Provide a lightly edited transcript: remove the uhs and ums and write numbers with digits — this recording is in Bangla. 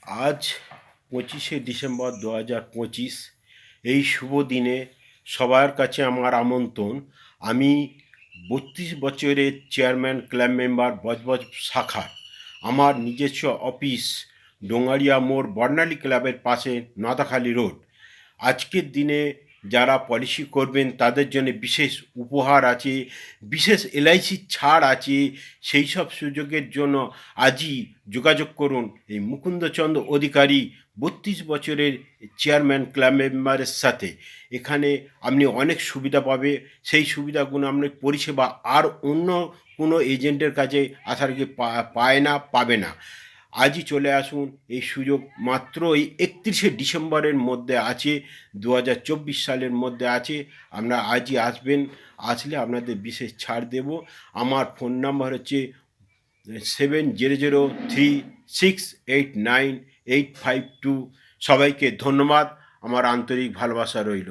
আজ 25শে ডিসেম্বর 2025। এই শুভ দিনে সবার কাছে আমার আমন্ত্রণ। আমি 32 বছরের চেয়ারম্যান ক্লাব মেম্বার বজবজ শাখার। আমার নিজস্ব অফিস ডোঙারিয়া মোড় বর্ণালী ক্লাবের পাশে নদাখালী রোড। আজকের দিনে যারা পলিসি করবেন তাদের জন্য বিশেষ উপহার আছে, বিশেষ এলআইসির ছাড় আছে। সেই সব সুযোগের জন্য আজই যোগাযোগ করুন এই মুকুন্দচন্দ্র অধিকারী 32 বছরের চেয়ারম্যান ক্লাব মেম্বারের সাথে। এখানে আপনি অনেক সুবিধা পাবে, সেই সুবিধাগুলো আপনি পরিষেবা আর অন্য কোনো এজেন্টের কাছে আসার কি পায় না, পাবে না। আজই চলে আসুন, এই সুযোগ মাত্র এই 31শে ডিসেম্বরের মধ্যে আছে, 2024 সালের মধ্যে আছে। আপনারা আজই আসবেন, আসলে আপনাদের বিশেষ ছাড় দেব। আমার ফোন নাম্বার হচ্ছে 7003689852। সবাইকে ধন্যবাদ, আমার আন্তরিক ভালোবাসা রইল।